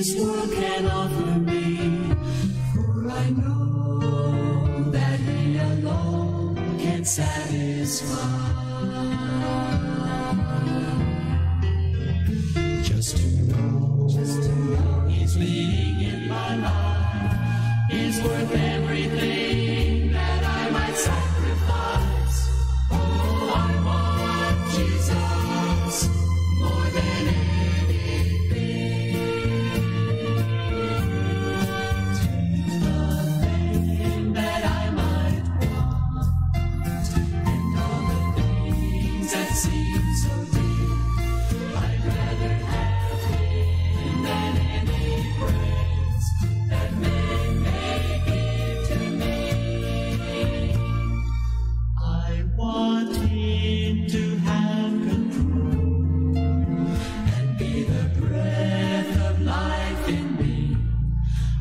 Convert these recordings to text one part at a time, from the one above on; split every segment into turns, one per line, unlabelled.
this world can offer me. For I know that He alone can satisfy. Just to know He's leading in my life is worth everything that I might sacrifice. Oh, I want Jesus more than anything. Take nothing that I might want, and all the things that seem so dear. I'd rather have Him than any praise that men may give to me. I want Him to have control and be the breath of life in me.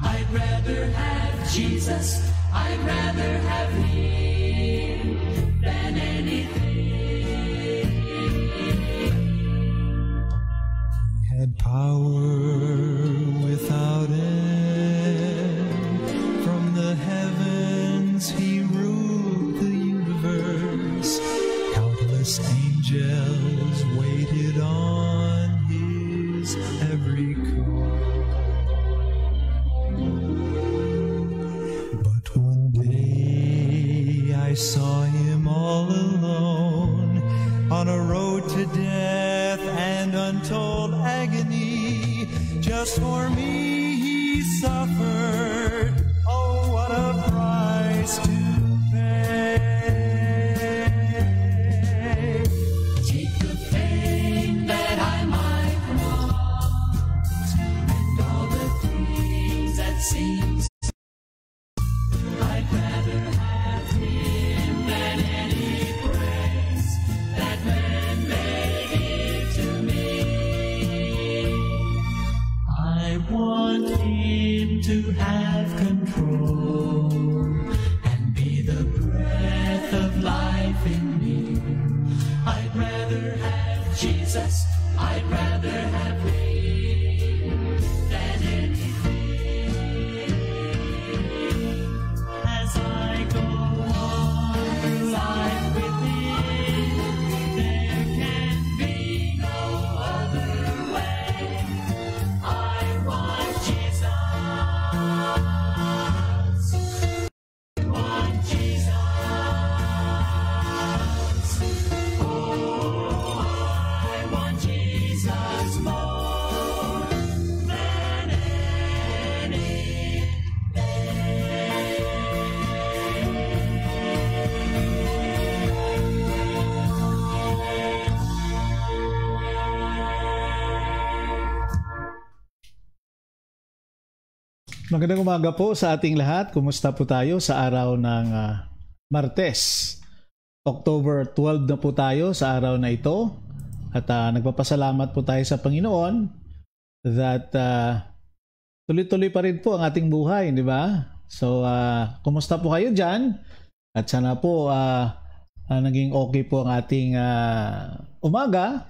I'd rather have Jesus, I'd rather have Him than anything. He had power without end. From the heavens He ruled the universe. Countless angels waited on His every call. But one day I saw Him all alone on a road to death and untold agony. Just for me He suffered. Oh, what a price to pay. Take the fame that I might want, and all the things that seem. I'd rather have Him than any praise that men may give to me. I want Him to have control and be the breath of life in me. I'd rather have Jesus, I'd rather have Him than anything. As I go on through life with Him, there can be no other way. I want Jesus. I want Jesus. Oh, I want Jesus more than anything.
Magandang umaga po sa ating lahat. Kumusta po tayo sa araw ng Martes? October 12 na po tayo sa araw na ito. At nagpapasalamat po tayo sa Panginoon that tuloy-tuloy pa rin po ang ating buhay, di ba? So, kumusta po kayo dyan? At sana po naging okay po ang ating umaga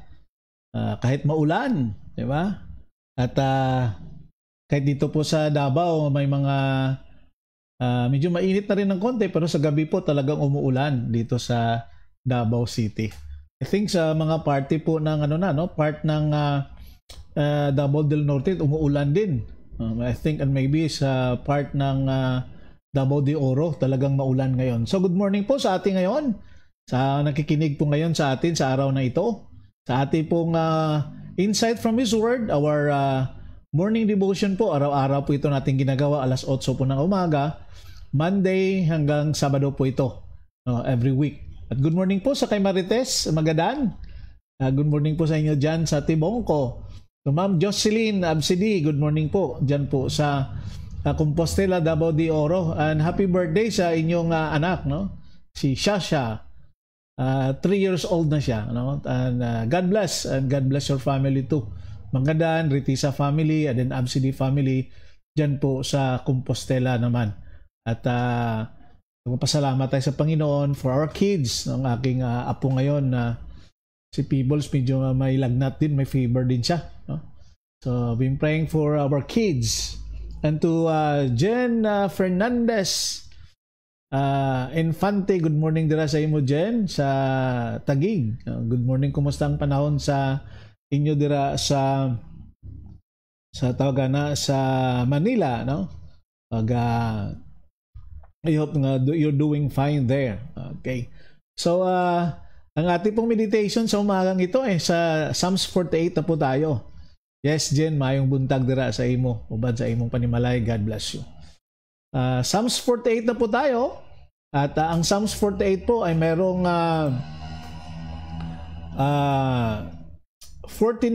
kahit maulan, di ba? At kahit dito po sa Davao may mga medyo mainit na rin ng konti, pero sa gabi po talagang umuulan dito sa Davao City. I think sa mga party po ng part ng Davao del Norte umuulan din. I think and maybe sa part ng Davao de Oro talagang maulan ngayon. So good morning po sa atin ngayon. Sa nakikinig po ngayon sa atin sa araw na ito. Sa ating pong insight from His Word, our morning devotion po, araw-araw po ito natin ginagawa, alas 8 po ng umaga, Monday hanggang Sabado po ito, every week. At good morning po sa kay Marites Magadan. Good morning po sa inyo dyan sa Tibongko. So, Ma'am Jocelyn Absidi, good morning po dyan po sa Compostela, Davao de Oro. And happy birthday sa inyong anak, no? Si Shasha. 3 years old na siya, no? And God bless, and God bless your family too. Magadan, Ritisa family, and then Absidi family dyan po sa Compostela naman. At Nagpapasalamat tayo sa Panginoon for our kids. Ang aking apo ngayon na si Peebles, medyo may lagnat din, may fever din siya. No? So, been praying for our kids. And to Jen Fernandez Infante, good morning dira sa imo Jen sa Taguig. Good morning, kumusta ang panahon sa inyo dira sa tawagana sa Manila, no? I hope nga you're doing fine there. Okay. So ang ating pong meditation sa umagang ito sa Psalms 48 na po tayo. Yes, Jen, mayong buntag dira sa imo, ubad sa imong panimalay. God bless you. Psalms 48 na po tayo. At ang Psalms 48 po ay merong 14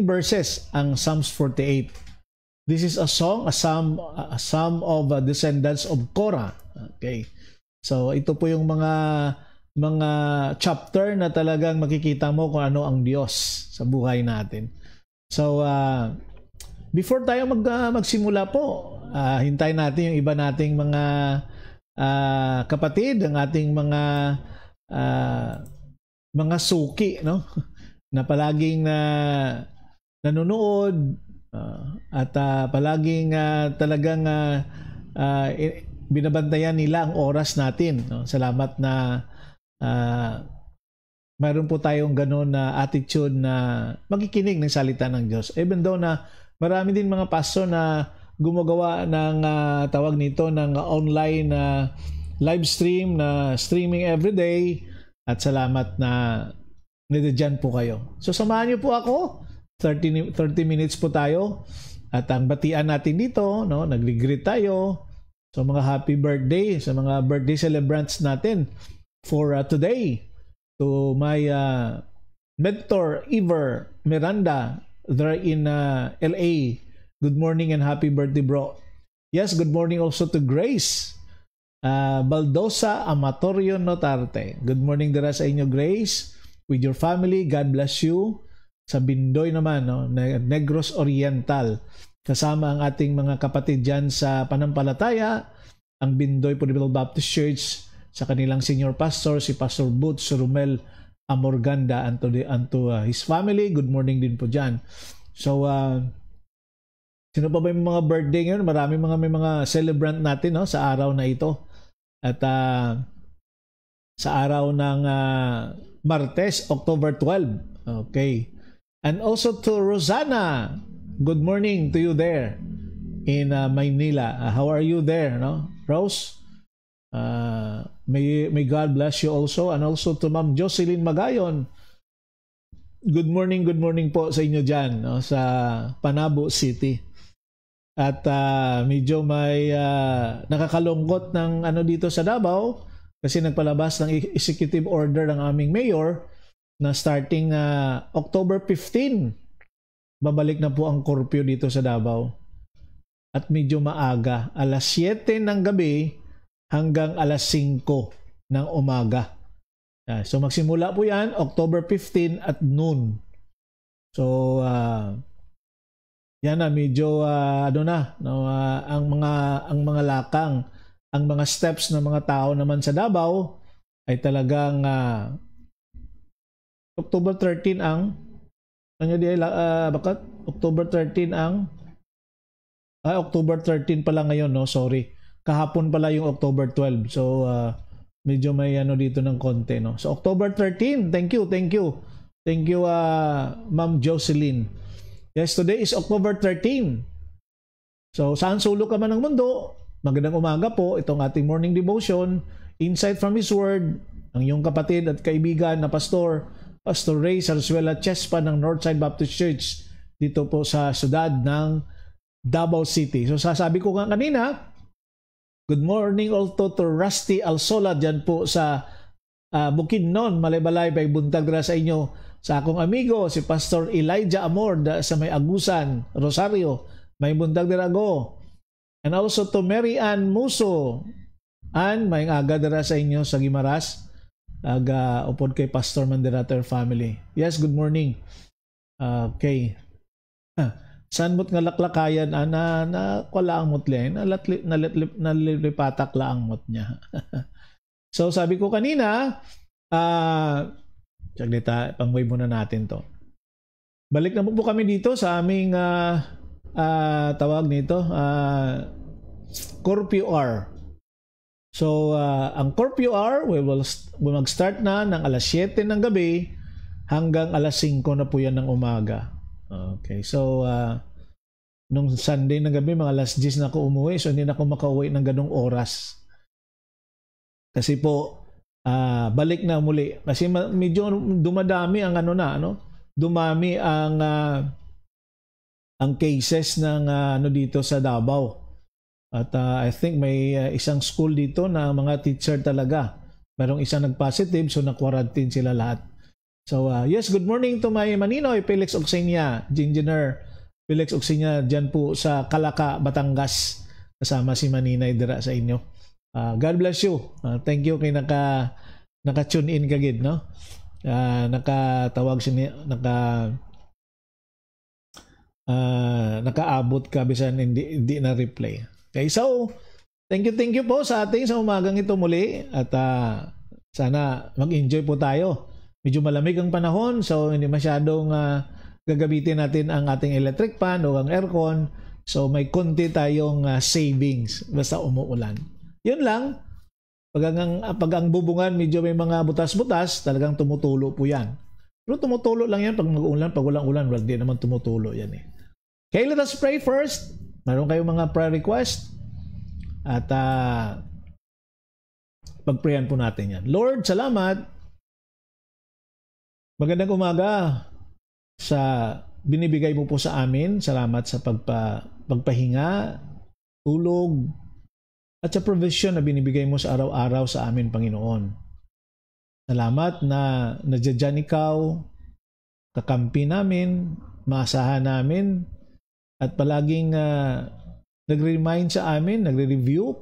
verses ang Psalms 48. This is a song, a psalm of descendants of Korah. Okay. So ito po yung mga chapter na talagang makikita mo kung ano ang Diyos sa buhay natin. So, before tayo magsimula po, hintayin natin yung iba nating mga kapatid, ang ating mga suki, no? Na palaging nanonood at palaging talagang binabantayan nila ang oras natin, no? Salamat na mayroon po tayong gano'n na attitude na makikinig ng salita ng Diyos. Even though na marami din mga pastor na gumagawa ng tawag nito ng online live stream na streaming everyday, at salamat na nandiyan po kayo. So samahan niyo po ako, 30 minutes po tayo, at ang batian natin dito, no, nag-greet tayo. So mga happy birthday sa mga birthday celebrants natin for today. To my mentor, Iver Miranda, there in LA. Good morning and happy birthday, bro. Yes, good morning also to Grace Baldosa Amatorio Notarte. Good morning dira sa inyo, Grace, with your family. God bless you. Sa Bindoy naman, no? Negros Oriental. Kasama ang ating mga kapatid dyan sa Panampalataya, ang Bindoy Pudibel Baptist Church, sa kanilang senior pastor, si Pastor Boots Romel Amorganda, and to his family. Good morning din po dyan. So, sino pa ba yung mga birthday ngayon? Marami may mga celebrant natin, no, sa araw na ito. At sa araw ng Martes, October 12. Okay. And also to Rosanna. Good morning to you there in Maynila. How are you there, no? Rose? May God bless you also, and also to Ma'am Jocelyn Magayon. Good morning po sa inyo dyan, no, sa Panabo City. At medyo may nakakalungkot ng ano dito sa Davao kasi nagpalabas ng executive order ng aming mayor na starting October 15 babalik na po ang curfew dito sa Davao. At medyo maaga, alas 7 ng gabi hanggang alas 5 ng umaga. So magsimula po yan October 15 at noon. So yan na, medyo ang mga lakang, ang mga steps ng mga tao naman sa Davao ay talagang October 13 ang bakit October 13 ang October 13 pala ngayon, no, sorry. Kahapon pala yung October 12. So, medyo may dito ng konti, no. So, October 13. Thank you. Thank you, Ma'am Jocelyn. Yes, today is October 13. So, saan sulok ka man ng mundo, magandang umaga po. Itong ating morning devotion, Insight from His Word, ang iyong kapatid at kaibigan na Pastor Ray Sarzuela Chespa ng Northside Baptist Church dito po sa siyudad ng Davao City. So, sasabi ko nga kanina, good morning also to Rusty Alsola dyan po sa Bukidnon, Malaybalay, by buntag dira sa inyo. Sa akong amigo, si Pastor Elijah Amor sa may Agusan, Rosario, may buntag dira go. And also to Mary Ann Muso, and may aga dira sa inyo sa Gimaras, aga upod kay Pastor Mandirater family. Yes, good morning. Okay. San mo't nga laklakayan na wala ang mutli, nalipatak la ang mut niya. So sabi ko kanina, pangway muna natin to. Balik na po kami dito sa aming tawag nito, curfew hour. So, ang curfew hour, we mag-start na ng alas 7 ng gabi hanggang alas 5 na po yan ng umaga. Okay, so, nung Sunday ng gabi, mga alas 10 na ako umuwi, so hindi na ako makauwi ng ganong oras. Kasi po, balik na muli. Kasi medyo dumadami ang dumami ang cases ng dito sa Davao. At I think may isang school dito na mga teacher talaga. Merong isang nag-positive, so na-quarantine sila lahat. So yes, good morning to my Maninoy, Felix Oxenia, Engineer Felix Oxenia, dyan po sa Calaca, Batangas. Kasama si Maninay dira sa inyo. God bless you. Thank you kay naka-tune in kagid, no? Nakatawag siya, nakaabot ka bisan hindi na replay. Okay, so thank you po sa ating sa umagang ito muli at sana mag-enjoy po tayo. Medyo malamig ang panahon, so hindi masyadong gagamitin natin ang ating electric fan o ang aircon. So may konti tayong savings basta umuulan. Yun lang. Pag ang bubungan medyo may mga butas-butas, talagang tumutulo po yan. Pero tumutulo lang yan pag mag-ulan, pag walang ulan, hindi naman tumutulo yan eh. Okay, let us pray first. Meron kayong mga prayer request at pag-prayan po natin yan. Lord, salamat. Magandang umaga sa binibigay mo po sa amin. Salamat sa pagpahinga, tulog, at sa provision na binibigay mo sa araw-araw sa amin, Panginoon. Salamat na nadyan ikaw, kakampi namin, maasahan namin, at palaging nagre-remind sa amin, nagre-review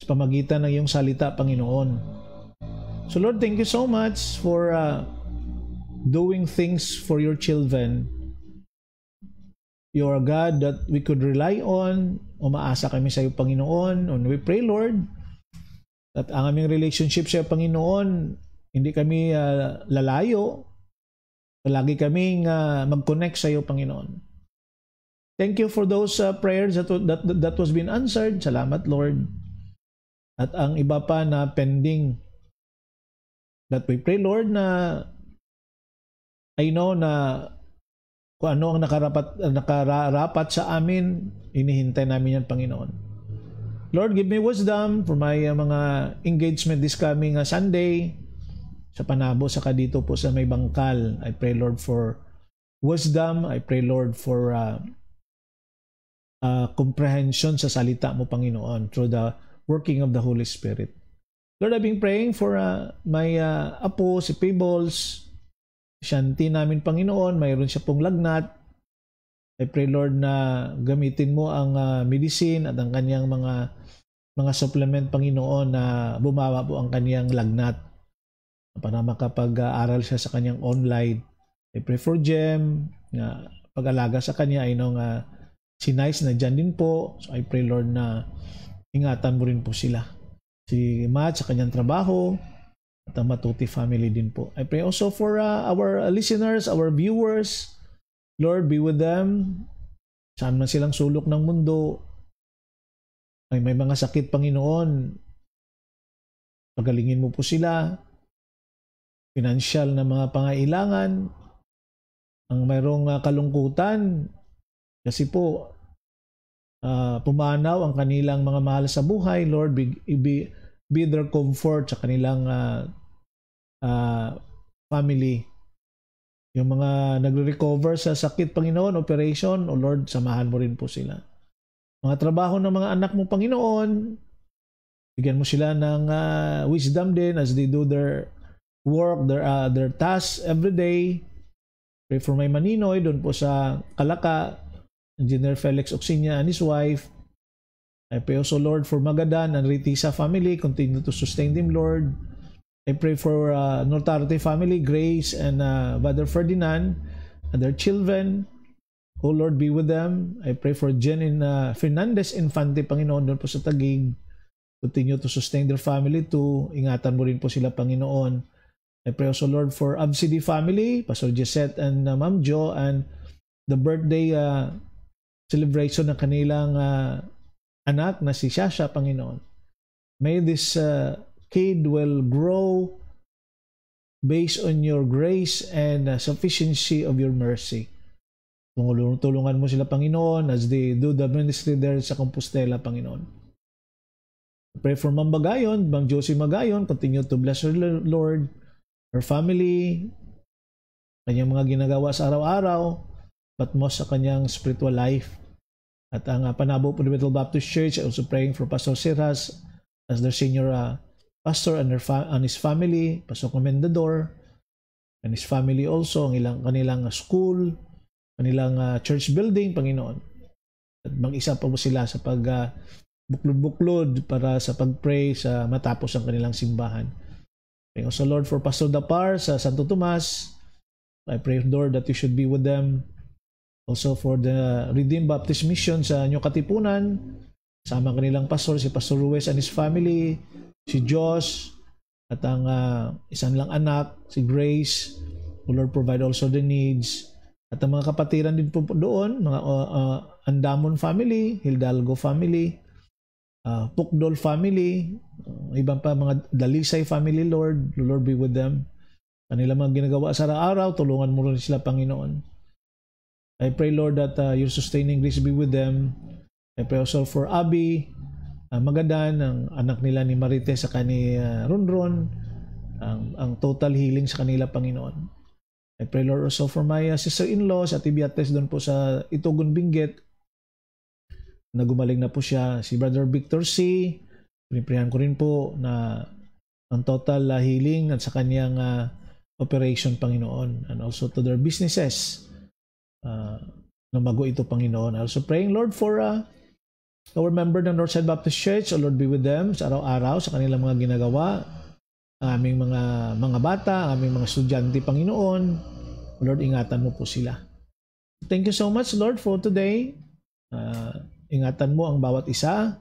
sa pamagitan ng iyong salita, Panginoon. So Lord, thank you so much for doing things for your children. You are a God that we could rely on. Umaasa kami sa iyo, Panginoon. And we pray, Lord, that ang aming relationship sa iyo, Panginoon, hindi kami lalayo. Palagi kaming mag-connect sa iyo, Panginoon. Thank you for those prayers that was been answered. Salamat, Lord. At ang iba pa na pending, that we pray, Lord, na I know na kung ano ang nakarapat sa amin, inihintay namin yan, Panginoon. Lord, give me wisdom for my mga engagement this coming Sunday sa Panabo, saka dito po sa may Bangkal. I pray, Lord, for wisdom. I pray, Lord, for comprehension sa salita mo, Panginoon, through the working of the Holy Spirit. Lord, I've been praying for my apo, si Peebles, Shanti namin, Panginoon. Mayroon siya pong lagnat. I pray, Lord, na gamitin mo ang medicine at ang kanyang mga supplement, Panginoon, na bumawa po ang kanyang lagnat para makapag-aral siya sa kanyang online. I pray for Jem, na pag-alaga sa kanya. I know nga si Nice na dyan din po. So I pray, Lord, na ingatan mo rin po sila. Si Matt sa kanyang trabaho at ang Matuti family din po. I pray also for our listeners, our viewers. Lord, be with them. Saan man silang sulok ng mundo. Ay may mga sakit, Panginoon. Pagalingin mo po sila. Financial na mga pangailangan. Ang mayroong kalungkutan. Kasi po, pumanaw ang kanilang mga mahal sa buhay. Lord, be their comfort sa kanilang family. Yung mga nagre-recover sa sakit, Panginoon, operation, o Lord, samahan mo rin po sila. Mga trabaho ng mga anak mo, Panginoon, bigyan mo sila ng wisdom din as they do their work, their tasks every day. Pray for my Maninoy doon po sa Calaca, Engineer Felix Oxenia and his wife. I pray also, Lord, for Magadan and Ritisa family. Continue to sustain them, Lord. I pray for Nortarte family, Grace and Brother Ferdinand and their children. Oh, Lord, be with them. I pray for Jen and Fernandez Infante, Panginoon, doon po sa Taguig. Continue to sustain their family too. Ingatan mo rin po sila, Panginoon. I pray also, Lord, for Absidi family, Pastor Jesette and Ma'am Jo, and the birthday celebration ng kanilang anak na si Shasha, Panginoon. May this kid will grow based on your grace and sufficiency of your mercy. Tulungan mo sila, Panginoon, as they do the ministry there sa Compostela, Panginoon. Pray for Ma'am Bagayon, Ma'am Josie Magayon, continue to bless her, Lord, her family, kanyang mga ginagawa sa araw-araw, but most sa kanyang spiritual life. At ang Panabo Fundamental Baptist Church, also praying for Pastor Siras as their senior pastor and his family, Pastor Comendador, and his family also, ang kanilang school, kanilang church building, Panginoon. At mag-isa pa po sila sa buklod-buklod para sa pag-pray sa matapos ang kanilang simbahan. Praying also, Lord, for Pastor Dapar sa Santo Tomas. I pray, Lord, that you should be with them. Also for the Redeemed Baptist Mission sa New Katipunan, sama kanilang pastor, si Pastor Ruiz and his family, si Josh, at ang isang lang anak, si Grace. O Lord, provide also the needs. At ang mga kapatiran din po doon, mga Andamon family, Hidalgo family, Pukdol family, ibang pa mga Dalisay family, Lord be with them. Kanila mga ginagawa sa araw-araw, tulungan mo rin sila, Panginoon. I pray, Lord, that your sustaining grace be with them. I pray also for Abby Magadan, ang anak nila ni Marite sa kani Ronron, ang total healing sa kanila, Panginoon. I pray, Lord, also for my sister-in-law sa Tibiates doon po sa Itugon, Benguet. Nagumaling na po siya. Si Brother Victor C. Piniprehan ko rin po na ang total healing at sa kanyang operation, Panginoon. And also to their businesses. Na mago ito, Panginoon. Also praying, Lord, for our member ng Northside Baptist Church. O Lord, be with them sa araw-araw sa kanilang mga ginagawa. Aming mga bata, aming mga estudyante, Panginoon. Lord, ingatan mo po sila. Thank you so much, Lord, for today. Ingatan mo ang bawat isa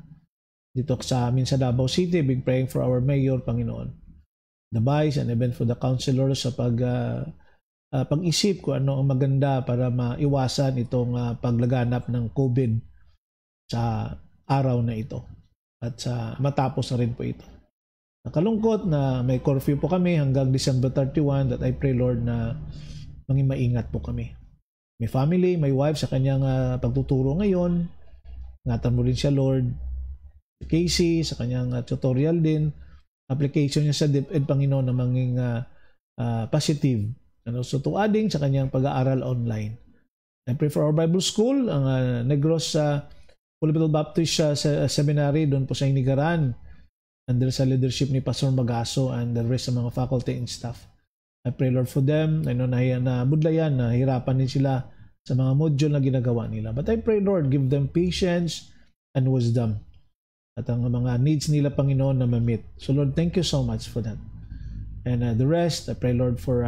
dito sa amin sa Davao City. Big praying for our mayor, Panginoon. The vice and even for the councilors sa pag-isip kung ano ang maganda para maiwasan itong paglaganap ng COVID sa araw na ito. At sa matapos na rin po ito. Nakalungkot na may curfew po kami hanggang December 31 that I pray, Lord, na maging maingat po kami. May family, may wife sa kanyang pagtuturo ngayon. Ingatan mo rin siya, Lord. Casey, sa kanyang tutorial din. Application niya sa DepEd, Panginoon, na maging positive. And also to adding sa kanyang pag-aaral online. I pray for our Bible School, ang Negros Fundamental Baptist Seminary, doon po sa Inigaran. Under sa leadership ni Pastor Magaso and the rest ng mga faculty and staff. I pray, Lord, for them. I know na budlayan, na hirapan din sila sa mga module na ginagawa nila. But I pray, Lord, give them patience and wisdom. At ang mga needs nila, Panginoon, na ma-meet. So, Lord, thank you so much for that. And the rest, I pray, Lord, for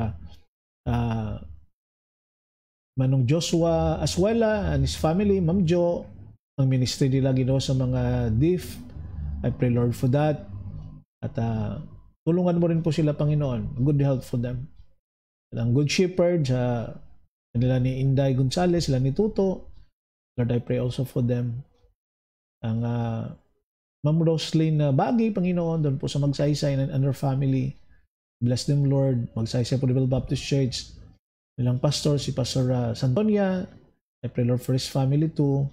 Manong Joshua Aswela and his family, Ma'am Jo, ang ministry nila ginawa sa mga DIF. I pray, Lord, for that. At tulungan mo rin po sila, Panginoon. Good health for them. At ang good shepherd sa kanila ni Inday Gonzales, sila ni Tuto. Lord, I pray also for them. Ang Ma'am Roslyn Bagay, Panginoon, doon po sa Magsaysay and her family. Bless them, Lord. Magsaysay Fundamental Baptist Church. Nilang pastor, si Pastor Santonia. I pray, Lord, for his family too.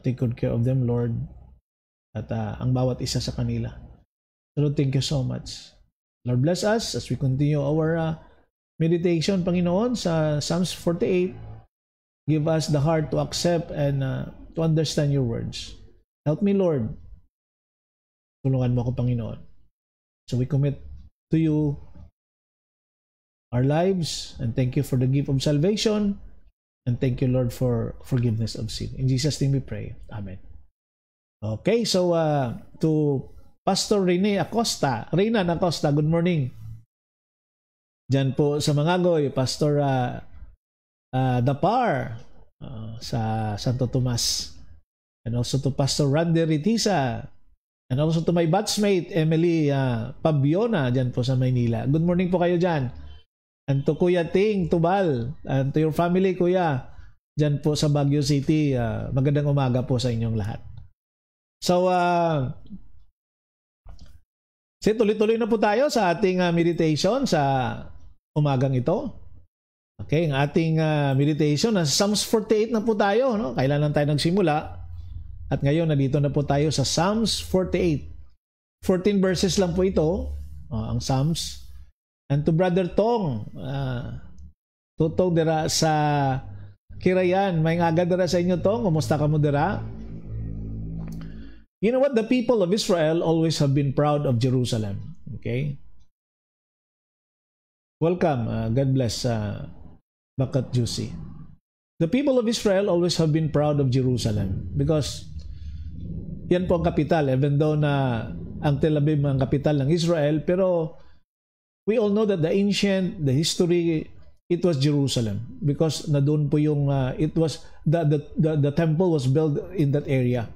Take good care of them, Lord. At ang bawat isa sa kanila. Lord, thank you so much. Lord, bless us as we continue our meditation, Panginoon, sa Psalms 48. Give us the heart to accept and to understand your words. Help me, Lord. Tulungan mo ako, Panginoon. So we commit to you our lives and thank you for the gift of salvation and thank you, Lord, for forgiveness of sin. In Jesus' name we pray. Amen. Okay, so to Pastor Reynan Acosta, good morning. Diyan po sa Mangagoy, Pastor Dapar sa Santo Tomas. And also to Pastor Randy Ritisa. And also to my batchmate, Emily Pabiona, diyan po sa Maynila. Good morning po kayo diyan. And to Kuya Ting Tubal, and to your family, Kuya. dyan po sa Baguio City. Magandang umaga po sa inyong lahat. So, tuloy-tuloy na po tayo sa ating meditation sa umagang ito. Okay, ang ating meditation, Psalms 48 na po tayo. No? Kailan lang tayo nagsimula? At ngayon, nandito na po tayo sa Psalms 48. 14 verses lang po ito, ang Psalms. And to Brother Tong, tutog dira sa Kirayan, may ngaga dira sa inyo Tong, kumusta ka mo dira? You know what? The people of Israel always have been proud of Jerusalem. Okay? Welcome. God bless, Bakat Juicy. The people of Israel always have been proud of Jerusalem because yan po ang kapital. Even though na ang Tel Aviv ang kapital ng Israel, pero we all know that the history, it was Jerusalem because na doon po yung it was the temple was built in that area.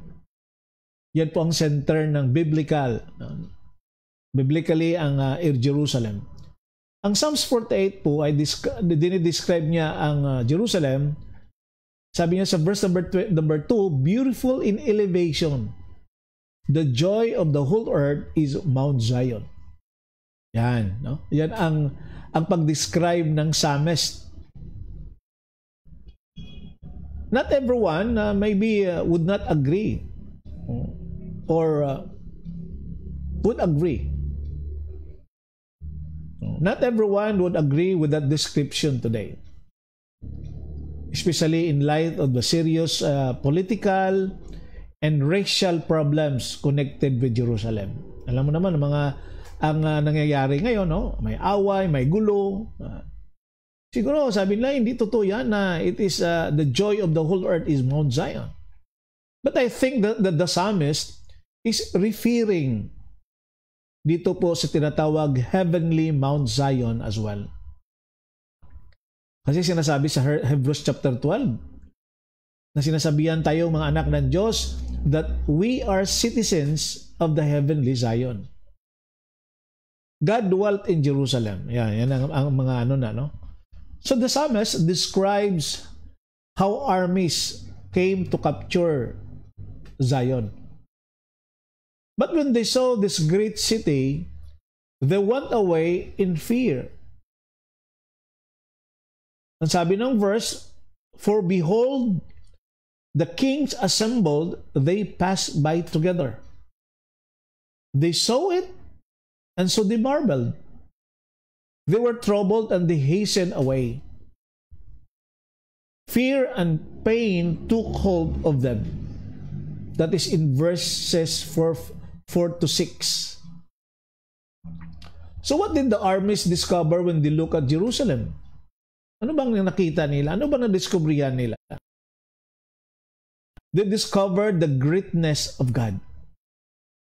Yan po ang center ng biblically ang Jerusalem. Ang Psalms 48 po ay dinidescribe niya ang Jerusalem. Sabi niya sa verse number 2, beautiful in elevation. The joy of the whole earth is Mount Zion. Yan, no? Yan ang pag-describe ng psalmist. Not everyone maybe would not agree or would agree. Not everyone would agree with that description today. Especially in light of the serious political and racial problems connected with Jerusalem. Alam mo naman ang nangyayari ngayon, no? May away, may gulo. Siguro sabi nila hindi totoo yan na it is the joy of the whole earth is Mount Zion. But I think that the psalmist is referring dito po sa tinatawag heavenly Mount Zion as well. Kasi sinasabi sa Hebrews chapter 12 na sinasabihan tayo mga anak ng Diyos that we are citizens of the heavenly Zion. God dwelt in Jerusalem. Yan ang mga no? So the psalmist describes how armies came to capture Zion. But when they saw this great city, they went away in fear. Ang sabi ng verse, for behold, the kings assembled, they passed by together. They saw it, and so they marveled. They were troubled, and they hastened away. Fear and pain took hold of them. That is in verses 4 to 6. So what did the armies discover when they look at Jerusalem? Ano bang nakita nila? Ano bang nadiskubrihan nila? They discovered the greatness of God.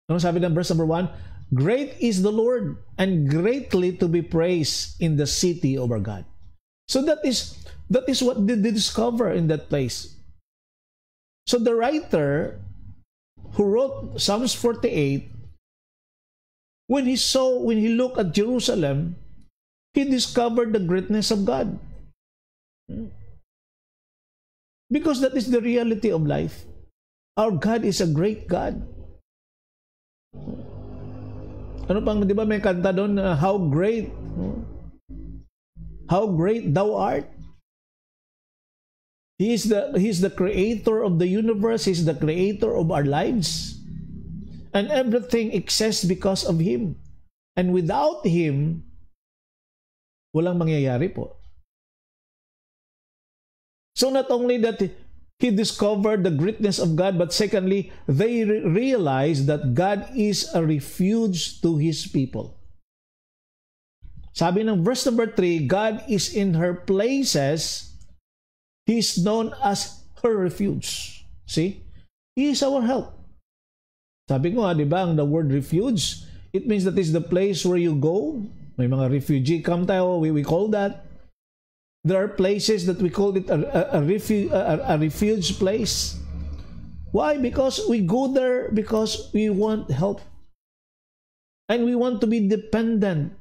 Ano sabi ng verse number 1? Great is the Lord and greatly to be praised in the city of our God. So that is what they discover in that place. So the writer who wrote Psalms 48, when he looked at Jerusalem, he discovered the greatness of God. Because that is the reality of life. Our God is a great God. Ano pang, di ba may kanta doon, how great thou art. He is the creator of the universe. He is the creator of our lives. And everything exists because of Him. And without Him, walang mangyayari po. So not only that he discovered the greatness of God, but secondly, they realized that God is a refuge to His people. Sabi ng verse number 3, God is in her places. He is known as her refuge. See? He is our help. Sabi ko di ba, the word refuge, it means that is the place where you go. May mga refugee camp tayo, we call that. There are places that we call it a refuge place. Why? Because we go there because we want help. And we want to be dependent.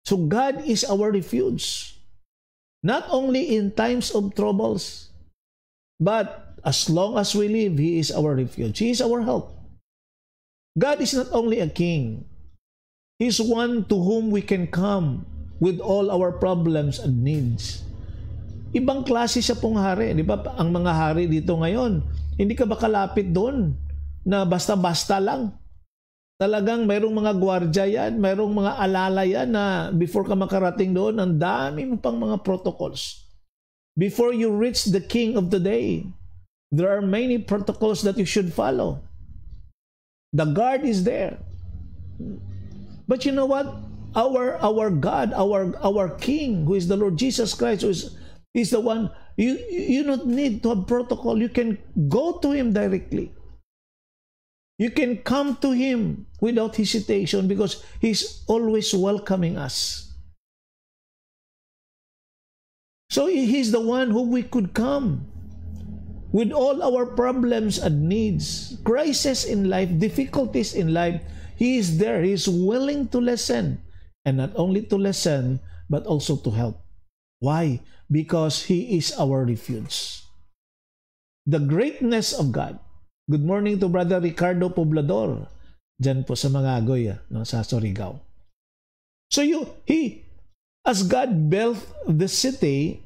So God is our refuge. Not only in times of troubles, but as long as we live, He is our refuge. He is our help. God is not only a king. He is one to whom we can come with all our problems and needs. Ibang klase siya pong hari. Di ba? Ang mga hari dito ngayon, hindi ka ba kalapit doon na basta-basta lang? Talagang mayroong mga gwardya yan, mayroong mga alala yan na before ka makarating doon, ang dami mo pang mga protocols. Before you reach the king of the day, there are many protocols that you should follow. The guard is there. But you know what? Our God, our King, who is the Lord Jesus Christ, who is the one, you don't need to have protocol. You can go to Him directly. You can come to Him without hesitation because He's always welcoming us. So He's the one who we could come with all our problems and needs, crises in life, difficulties in life. He is there. He is willing to listen. And not only to listen, but also to help. Why? Because He is our refuge. The greatness of God. Good morning to Brother Ricardo Poblador. Diyan po sa mga agoy, sa Surigao. So as God built the city,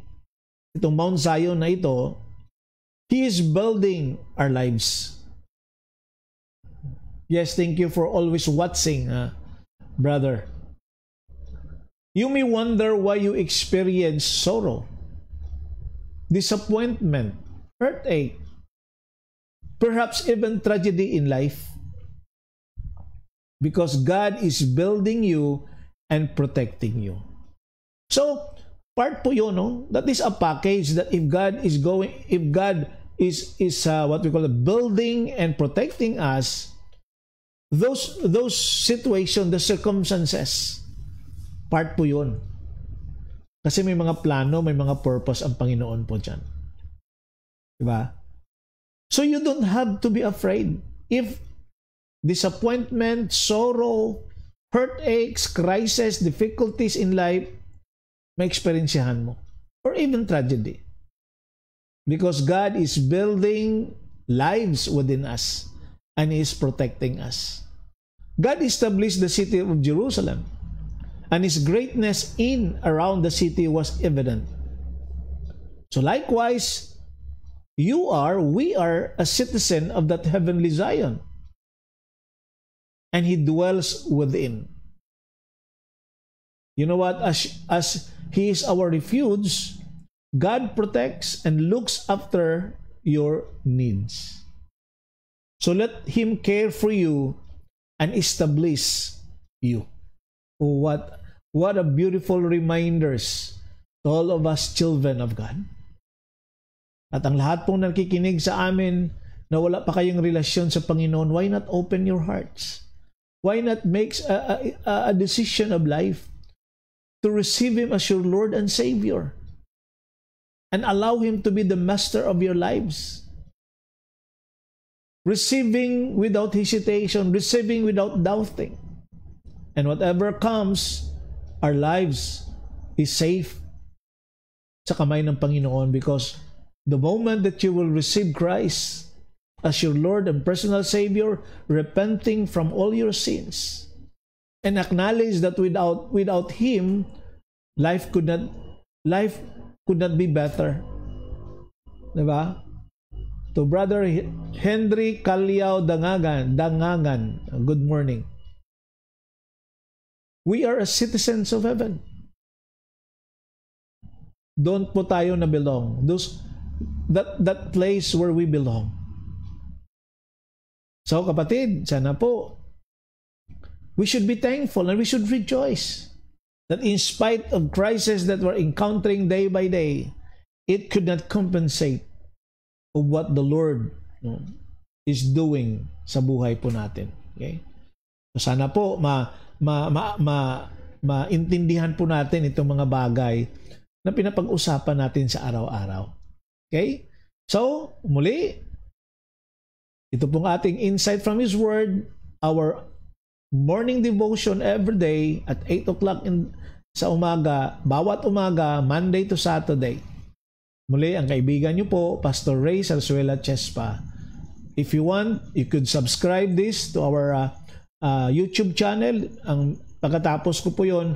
itong Mount Zion na ito, He is building our lives. Yes, thank you for always watching, brother. You may wonder why you experience sorrow, disappointment, heartache, perhaps even tragedy in life. Because God is building you and protecting you. So, part po yun, no? That is a package that if God is what we call building and protecting us, those situations, the circumstances, part po yun. Kasi may mga plano, may mga purpose ang Panginoon po dyan. Diba? So you don't have to be afraid. If disappointment, sorrow, heartaches, crisis, difficulties in life, ma-experiensyahan mo. Or even tragedy. Because God is building lives within us and He is protecting us. God established the city of Jerusalem, and His greatness in around the city was evident. So likewise, we are a citizen of that heavenly Zion, and He dwells within. You know what? As He is our refuge, God protects and looks after your needs. So let Him care for you and establish you. Oh, what a beautiful reminders to all of us children of God. At ang lahat pong nakikinig sa amin na wala pa kayong relasyon sa Panginoon, why not open your hearts? Why not make a decision of life to receive Him as your Lord and Savior? And allow Him to be the master of your lives. Receiving without hesitation, receiving without doubting. And whatever comes, our lives is safe sa kamay ng Panginoon, because the moment that you will receive Christ as your Lord and personal Savior, repenting from all your sins, and acknowledge that without Him, life could not be better. Diba? To Brother Henry Calyao Dangangan, good morning. We are citizens of heaven. Doon po tayo na belong. That place where we belong. So kapatid, sana po, we should be thankful and we should rejoice that in spite of crises that we're encountering day by day, it could not compensate of what the Lord is doing sa buhay po natin. Okay? So sana po maintindihan po natin itong mga bagay na pinapag-usapan natin sa araw-araw. Okay? So, muli, ito pong ating insight from His Word, our morning devotion every day at 8 o'clock sa umaga, bawat umaga, Monday to Saturday. Muli, ang kaibigan nyo po, Pastor Ray Sarsuela Chespa. If you want, you could subscribe this to our YouTube channel. Ang pagkatapos ko po yun,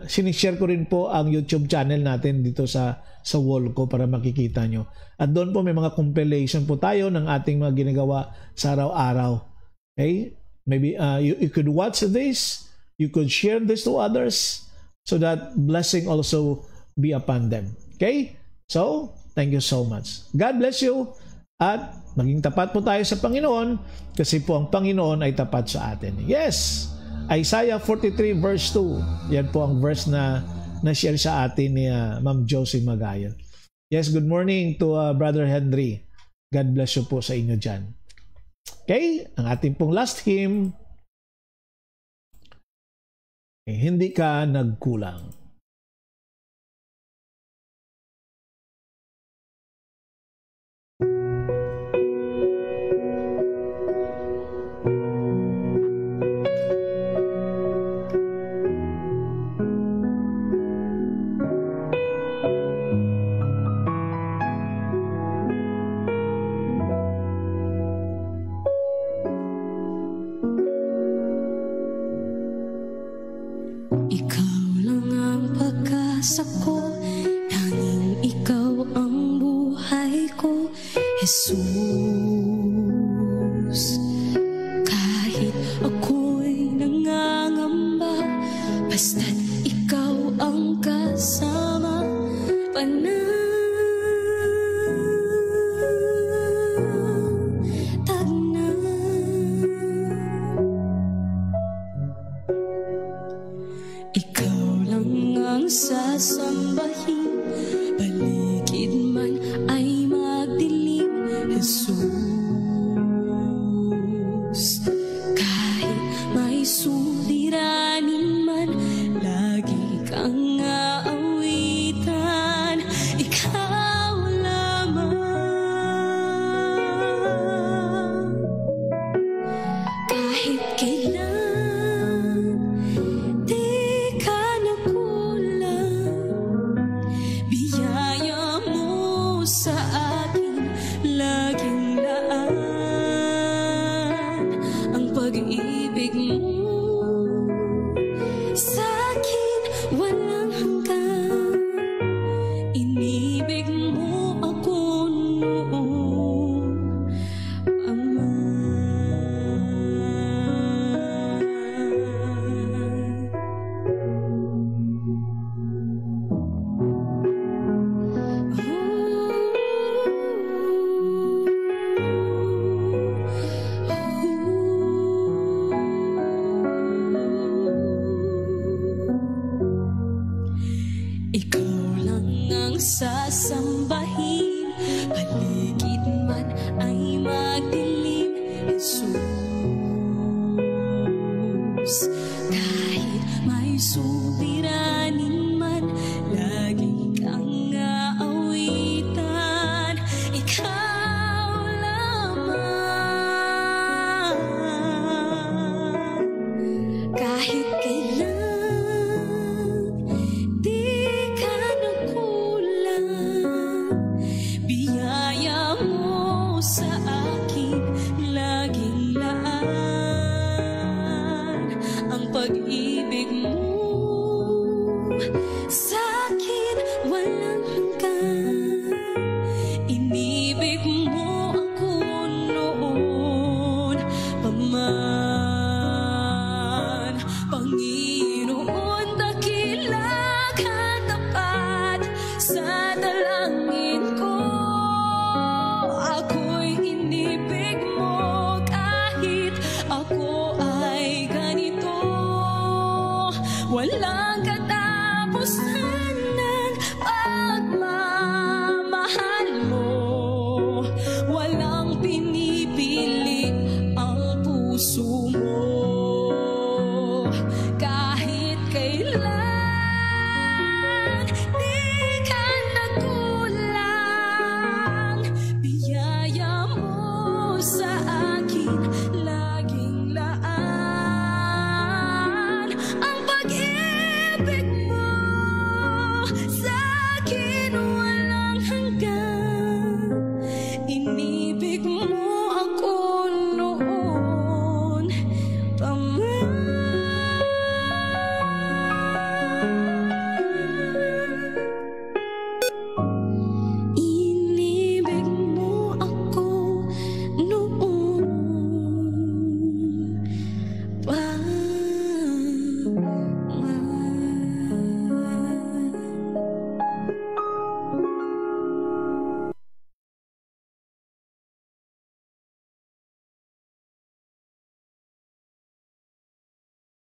sinishare ko rin po ang YouTube channel natin dito sa wall ko para makikita nyo. At doon po may mga compilation po tayo ng ating mga ginagawa sa araw-araw. Okay? Maybe you could watch this, you could share this to others so that blessing also be upon them. Okay? So, thank you so much. God bless you at maging tapat po tayo sa Panginoon kasi po ang Panginoon ay tapat sa atin. Yes! Isaiah 43 verse 2. Yan po ang verse na na-share sa atin ni Ma'am Josie Magayon. Yes, good morning to Brother Henry. God bless you po sa inyo dyan. Okay, ang ating pong last hymn, Hindi Ka Nagkulang.
Tanging ikaw ang buhay ko, Jesus.